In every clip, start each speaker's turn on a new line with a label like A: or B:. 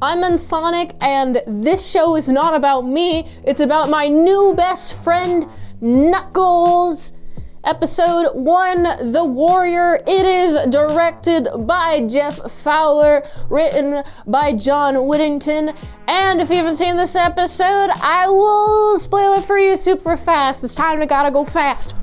A: I'm Sonic, and this show is not about me, it's about my new best friend, Knuckles. Episode 1, The Warrior. It is directed by Jeff Fowler, written by John Whittington, and if you haven't seen this episode, I will spoil it for you super fast. It's time to gotta go fast.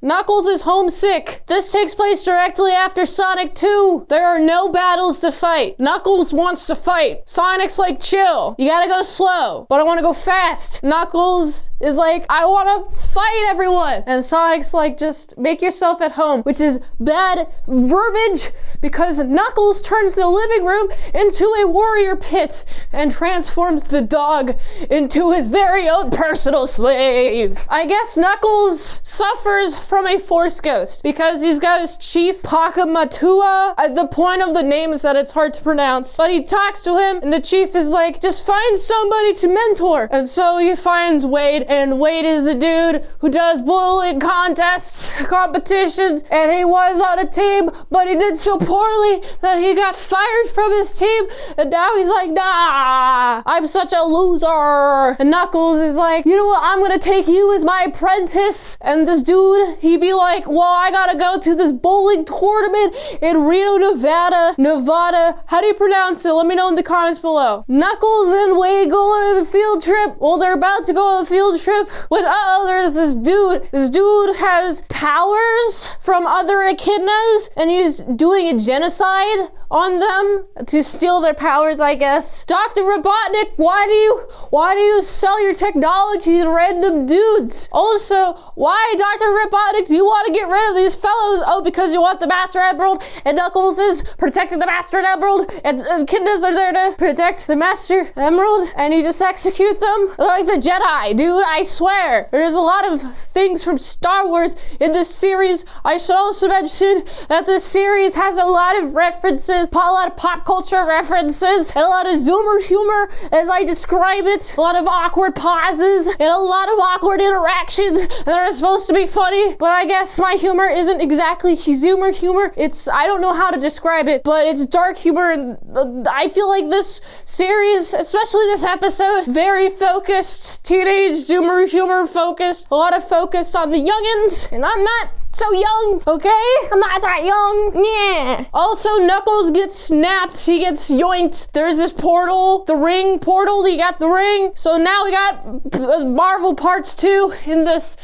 A: Knuckles is homesick. This takes place directly after Sonic 2. There are no battles to fight. Knuckles wants to fight. Sonic's like, chill. You gotta go slow, but I wanna go fast. Knuckles is like, I wanna fight everyone. And Sonic's like, just make yourself at home, which is bad verbiage because Knuckles turns the living room into a warrior pit and transforms the dog into his very own personal slave. I guess Knuckles suffers from a force ghost because he's got his chief Pakamatua. The point of the name is that it's hard to pronounce, but he talks to him and the chief is like, just find somebody to mentor. And so he finds Wade, and Wade is a dude who does bowling contests, competitions, and he was on a team, but he did so poorly that he got fired from his team, and now he's like, nah, I'm such a loser. And Knuckles is like, you know what, I'm gonna take you as my apprentice. And this dude, he'd be like, well, I gotta go to this bowling tournament in Reno, Nevada. How do you pronounce it? Let me know in the comments below. Knuckles and Wade go on a field trip. Well, they're about to go on a field trip when, there's this dude. This dude has powers from other echidnas, and he's doing a genocide on them to steal their powers, I guess. Dr. Robotnik, why do you sell your technology to random dudes? Also, why, Dr. Robotnik, do you want to get rid of these fellows? Oh, because you want the Master Emerald, and Knuckles is protecting the Master Emerald, and echidnas are there to protect the Master Emerald, and you just execute them? They're like the Jedi, dude, I swear. There's a lot of things from Star Wars in this series. I should also mention that this series has a lot of references, a lot of pop culture references, and a lot of zoomer humor as I describe it. A lot of awkward pauses, and a lot of awkward interactions that are supposed to be funny, but I guess my humor isn't exactly zoomer humor. I don't know how to describe it, but it's dark humor, and I feel like this series, especially this episode, very focused, teenage zoomer humor focused, a lot of focus on the youngins, and I'm not so young, okay? I'm not that young, yeah. Also, Knuckles gets snapped, he gets yoinked. There's this portal, the ring portal, you got the ring. So now we got Marvel Parts 2 in this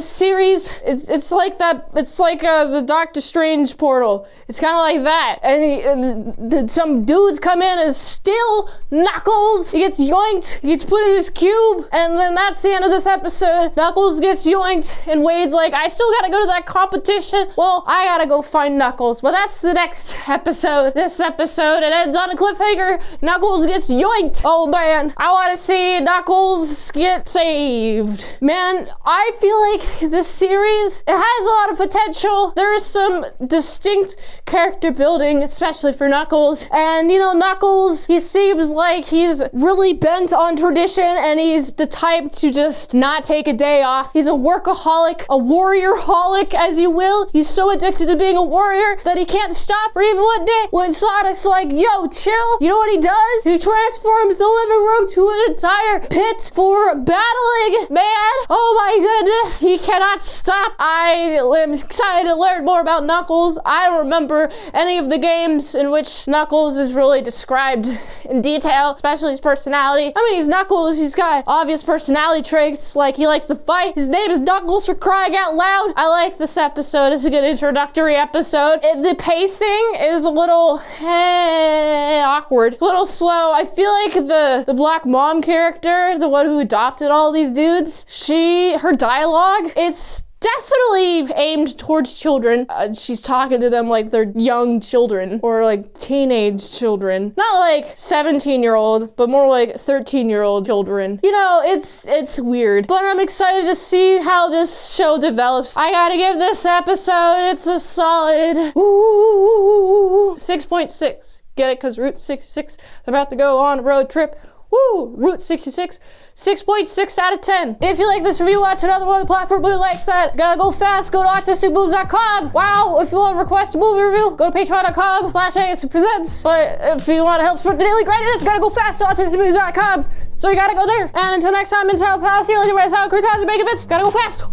A: series. It's like that, it's like the Doctor Strange portal. It's kind of like that. And some dudes come in and steal Knuckles. He gets yoinked, he gets put in his cube, and then that's the end of this episode. Knuckles gets yoinked, and Wade's like, I still gotta go to that competition. Well, I gotta go find Knuckles. But that's the next episode. This episode, it ends on a cliffhanger. Knuckles gets yoinked. Oh man, I want to see Knuckles get saved. Man, I feel like this series, it has a lot of potential. There is some distinct character building, especially for Knuckles. And you know, Knuckles, he seems like he's really bent on tradition, and he's the type to just not take a day off. He's a workaholic, a warrior-holic, as you will. He's so addicted to being a warrior that he can't stop for even one day. When Sonic's like, yo, chill, you know what he does? He transforms the living room to an entire pit for battling, man. Oh my goodness, he cannot stop. I am excited to learn more about Knuckles. I don't remember any of the games in which Knuckles is really described in detail, especially his personality. I mean, he's Knuckles, he's got obvious personality traits, like he likes to fight. His name is Knuckles, for crying out loud. I like this episode. It's a good introductory episode. The pacing is a little awkward. It's a little slow. I feel like the black mom character, the one who adopted all these dudes, her dialogue, it's definitely aimed towards children. She's talking to them like they're young children or like teenage children. Not like 17-year-old, but more like 13-year-old children. You know, it's weird, but I'm excited to see how this show develops. I gotta give this episode, it's a solid 6.6. Get it? Because Route 66 is about to go on a road trip. Woo! Route 66, 6.6 out of 10. If you like this review, watch another one on the platform blue likes that. Gotta go fast, go to autisticboobs.com. Wow, if you want to request a movie review, go to patreon.com/ASEPresents. But if you want to help support the daily grind, it is gotta go fast to autisticboobs.com. So you gotta go there. And until next time, in salad, see you later, salad, croutons, and bacon bits. Gotta go fast.